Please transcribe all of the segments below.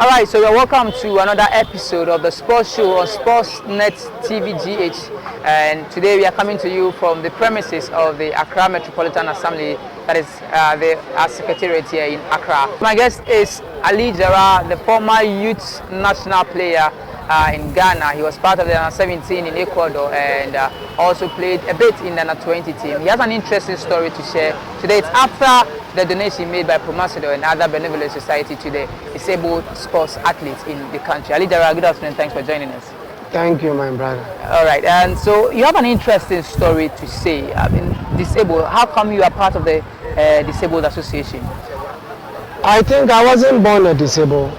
Alright, so you're welcome to another episode of the sports show on Sportsnet TV GH, and today we are coming to you from the premises of the Accra Metropolitan Assembly, that is the Secretariat here in Accra. My guest is Ali Jarah, the former youth national player in Ghana. He was part of the under-17 in Ecuador and also played a bit in the under-20 team. He has an interesting story to share today. It's after the donation made by Promacedo and other benevolent society to the disabled sports athletes in the country. Ali Jarah, good afternoon. Thanks for joining us. Thank you, my brother. All right, and so you have an interesting story to say. I mean, disabled. How come you are part of the Disabled Association? I think I wasn't born a disabled,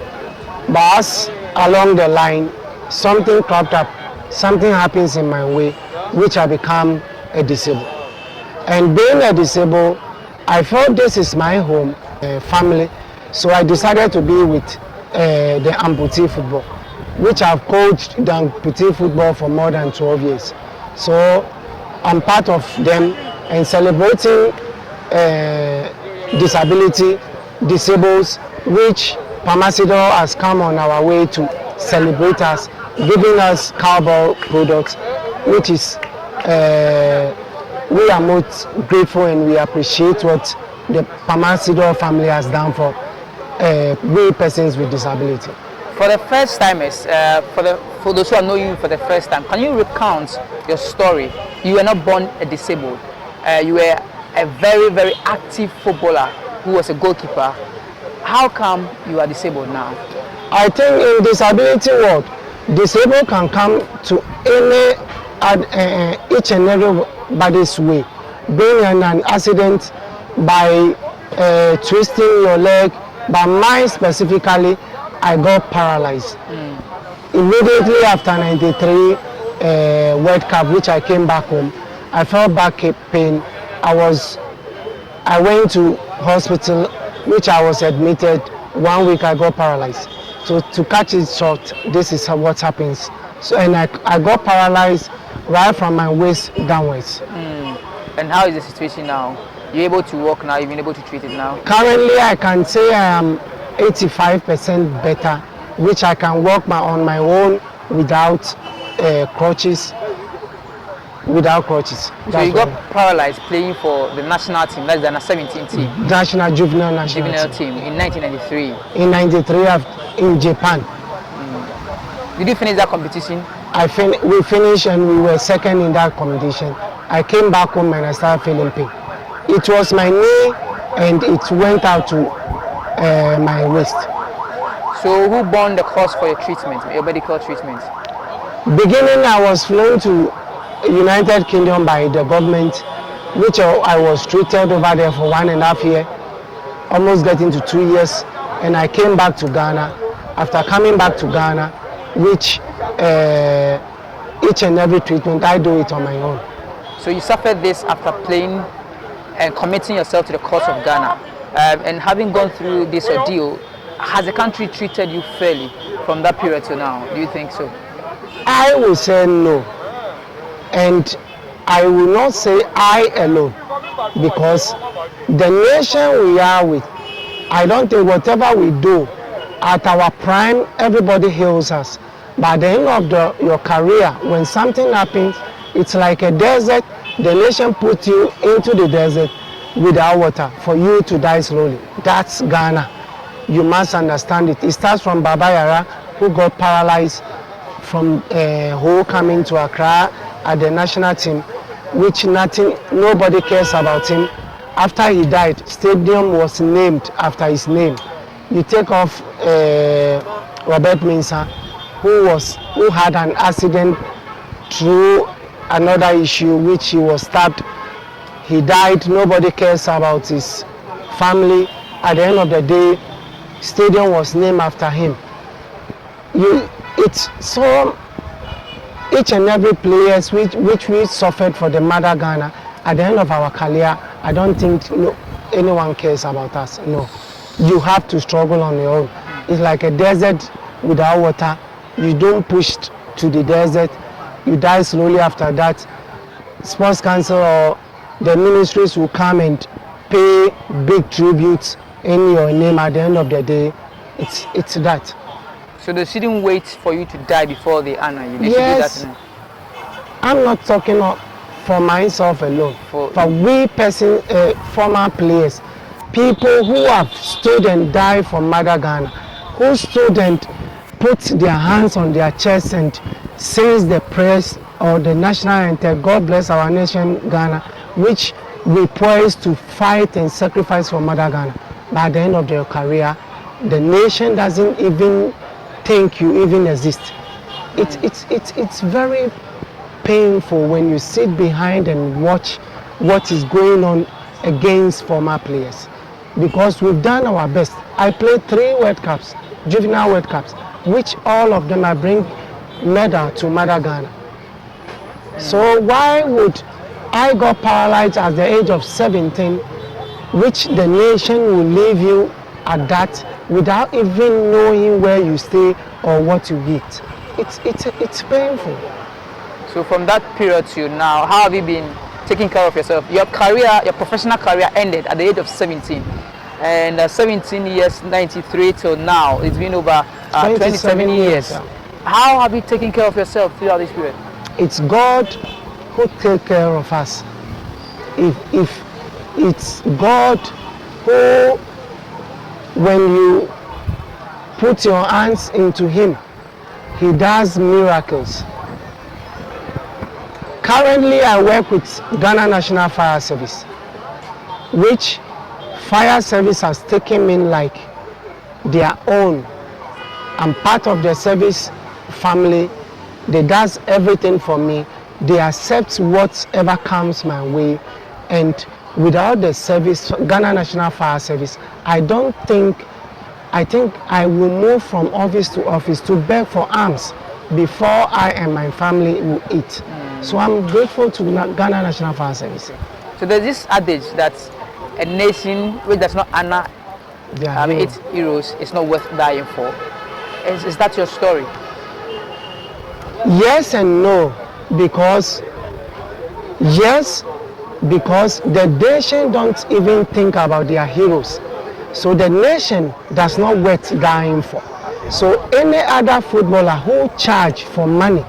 but as along the line, something cropped up, something happens in my way, which I become a disabled. And being a disabled, I felt this is my home, family, so I decided to be with the amputee football, which I've coached the amputee football for more than 12 years. So I'm part of them and celebrating disability, disables, which Promacedo has come on our way to celebrate us, giving us cowboy products, which is we are most grateful and we appreciate what the Promacedo family has done for we persons with disability. For the first timers, for those who know you for the first time, can you recount your story? You were not born a disabled. You were a very, very active footballer who was a goalkeeper. How come you are disabled now? I think in disability world, disabled can come to each and everybody's way. Being in an accident by twisting your leg, but mine specifically, I got paralyzed. Immediately after 93 World Cup, which I came back home, I felt back pain. I went to hospital, which I was admitted. 1 week I got paralyzed. So to catch it short, this is what happens. So and I got paralyzed right from my waist downwards. And how is the situation now? You're able to walk now? You've been able to treat it now? Currently, I can say I am 85% better, which I can walk on my own without crutches. Without crutches. So you got paralyzed playing for the national team, that's the under-17 team? National juvenile team in 1993. In 93 in Japan. Did you finish that competition? We finished and we were second in that competition. I came back home and I started feeling pain. It was my knee and it went out to my waist. So who borne the cost for your treatment, your medical treatment? Beginning, I was flown to United Kingdom by the government, which I was treated over there for 1.5 years, almost getting to 2 years, and I came back to Ghana. After coming back to Ghana, which each and every treatment I do it on my own. So you suffered this after playing and committing yourself to the cause of Ghana, and having gone through this ordeal, has the country treated you fairly from that period to now? Do you think so? I will say no. And I will not say I alone, because the nation we are with, I don't think whatever we do at our prime, everybody hails us. But at the end of your career, when something happens, it's like a desert. The nation puts you into the desert without water for you to die slowly. That's Ghana. You must understand it. It starts from Baba Yara, who got paralyzed from who coming to Accra at the national team, which nobody cares about him. After he died, stadium was named after his name. You take off Robert Mensah, who had an accident through another issue, which he was stabbed. He died. Nobody cares about his family. At the end of the day, stadium was named after him. It's so. Each and every players which we suffered for the mother Ghana, at the end of our career, I don't think anyone cares about us. No, you have to struggle on your own. It's like a desert without water. You don't push to the desert. You die slowly after that. Sports Council or the ministries will come and pay big tributes in your name. At the end of the day, it's that. So they shouldn't wait for you to die before they honor you. They Yes, should do that. I'm not talking for myself alone. For we former players, people who have stood and died for Mother Ghana, who stood and put their hands on their chest and sings the praise or the national anthem, God bless our nation Ghana, which we poised to fight and sacrifice for Mother Ghana. By the end of their career, the nation doesn't even think you even exist. It's very painful when you sit behind and watch what is going on against former players, because we've done our best. I played 3 World Cups, juvenile World Cups, which all of them I bring medal to Mother Ghana. So why would I got paralyzed at the age of 17, which the nation will leave you at that without even knowing where you stay or what you eat? It's painful. So from that period to now, how have you been taking care of yourself? Your career, your professional career ended at the age of 17. And 17 years, 93 till now, it's been over 27 years. Yeah. How have you taken care of yourself throughout this period? It's God who takes care of us. If it's God who, when you put your hands into Him, He does miracles. Currently, I work with Ghana National Fire Service, which fire service has taken me like their own. I'm part of the service family. They does everything for me. They accept whatever comes my way. And without the service, Ghana National Fire Service, I think I will move from office to office to beg for alms before I and my family will eat. So I'm grateful to Ghana National Fire Service. So there's this adage that a nation which does not honor its heroes is not worth dying for. Is that your story? Yes and no, because the nation don't even think about their heroes. So the nation does not worth dying for. So any other footballer who charge for money,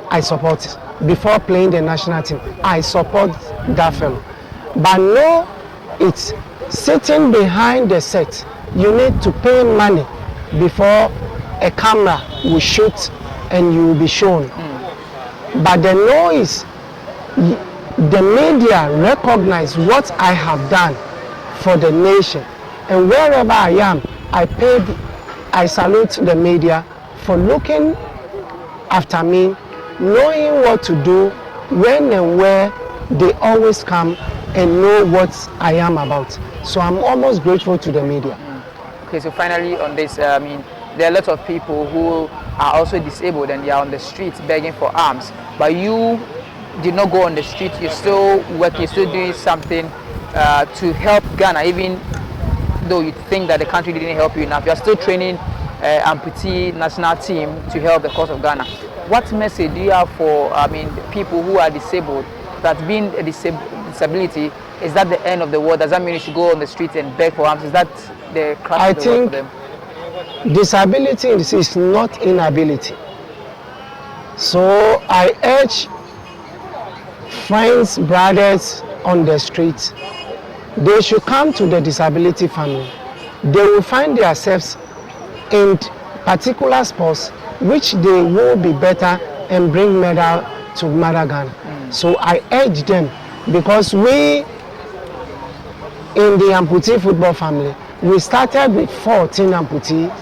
I support it. Before playing the national team, I support that fellow. But no, it's sitting behind the set. You need to pay money before a camera will shoot and you will be shown. But the no is the media recognize what I have done for the nation. And wherever I am, I salute the media for looking after me, knowing what to do, when and where. They always come and know what I am about. So I'm almost grateful to the media. Okay, so finally on this, there are a lot of people who are also disabled and they are on the streets begging for alms. But you did not go on the street. You're still working, you're still doing something to help Ghana, even though you think that the country didn't help you enough. You're still training amputee national team to help the cause of Ghana. What message do you have for people who are disabled? That being a disability, is that the end of the world? Does that mean you should go on the street and beg for arms? Is that the crash of the world for them? Disability is not inability. So I urge friends, brothers on the street, they should come to the disability family. They will find themselves in particular sports which they will be better and bring medal to Mother Ghana. So I urge them, because we in the amputee football family, we started with 14 amputees.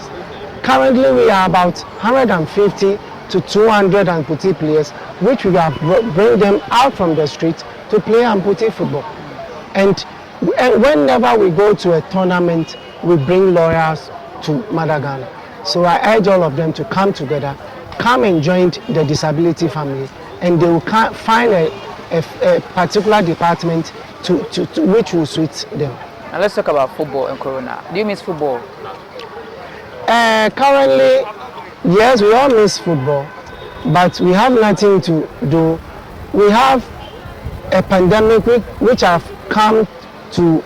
Currently we are about 150 to 200 amputee players, which we have bring them out from the street to play amputee football. And whenever we go to a tournament, we bring lawyers to Mother Ghana. So I urge all of them to come together, come and join the disability family, and they will find a particular department to which will suit them. And let's talk about football in Corona. Do you miss football? Currently, yes, we all miss football, but we have nothing to do. We have a pandemic which have come to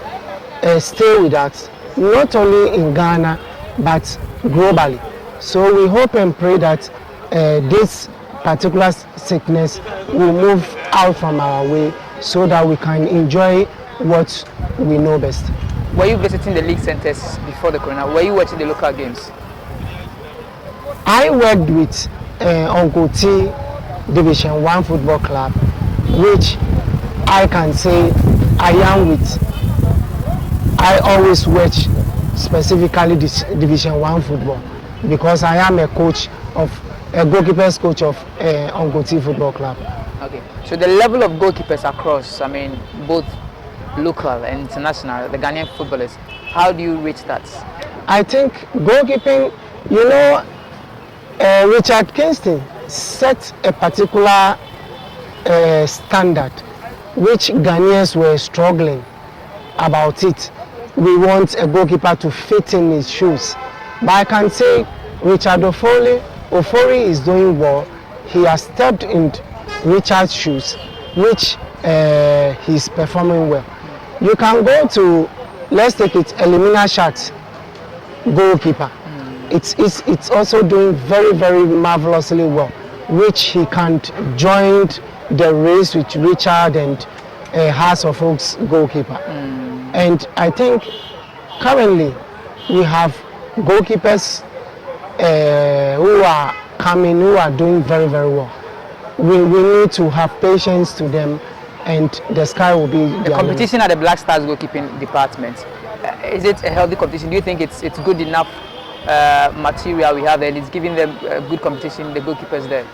stay with us, not only in Ghana, but globally. So we hope and pray that this particular sickness will move out from our way so that we can enjoy what we know best. Were you visiting the league centers before the corona? Were you watching the local games? I worked with Uncle T Division 1 Football Club, which I can say I am with. I always watch specifically this Division 1 football because I am a goalkeepers coach of Uncle T Football Club. Okay, so the level of goalkeepers across, I mean, both local and international, the Ghanaian footballers, how do you rate that? I think goalkeeping, Richard Kingston set a particular standard which Ghanaians were struggling about it. We want a goalkeeper to fit in his shoes. But I can say Richard Ofori is doing well. He has stepped in Richard's shoes, which he's performing well. You can go to, let's take it, Elimina Sharks goalkeeper. It's also doing very, very marvelously well, which he can join the race with Richard and Hearts of Oaks goalkeeper. And I think currently we have goalkeepers who are coming, who are doing very, very well. We need to have patience to them, and the sky will be the competition at the Black Stars goalkeeping department. Is it a healthy competition? Do you think it's good enough material we have, and it's giving them good competition, the goalkeepers there?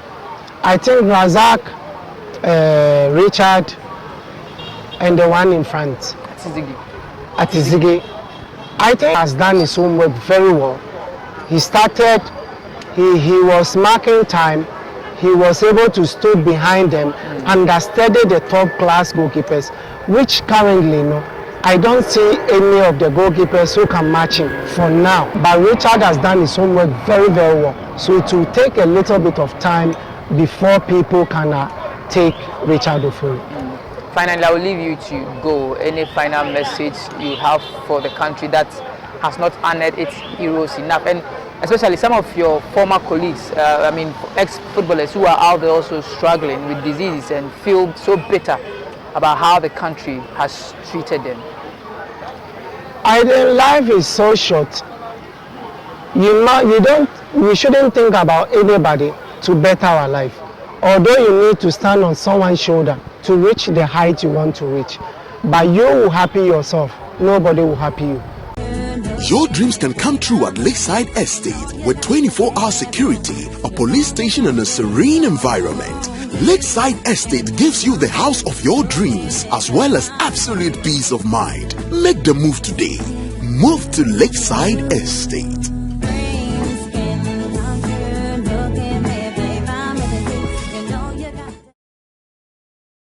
I think Razak, Richard, and the one in front, Atizigi, I think has done his homework very well. He started, he was marking time, he was able to stand behind them, understudy the top class goalkeepers, which currently, I don't see any of the goalkeepers who can match him for now. But Richard has done his homework very, very well. So it will take a little bit of time before people can take Richard Ofori. Finally, I will leave you to go. Any final message you have for the country that has not honored its heroes enough, and especially some of your former colleagues, ex-footballers who are out there also struggling with diseases and feel so bitter about how the country has treated them? Life is so short. We shouldn't think about anybody to better our life. Although you need to stand on someone's shoulder to reach the height you want to reach. But you will happy yourself. Nobody will happy you. Your dreams can come true at Lakeside Estate with 24-hour security, a police station and a serene environment. Lakeside Estate gives you the house of your dreams as well as absolute peace of mind. Make the move today. Move to Lakeside Estate.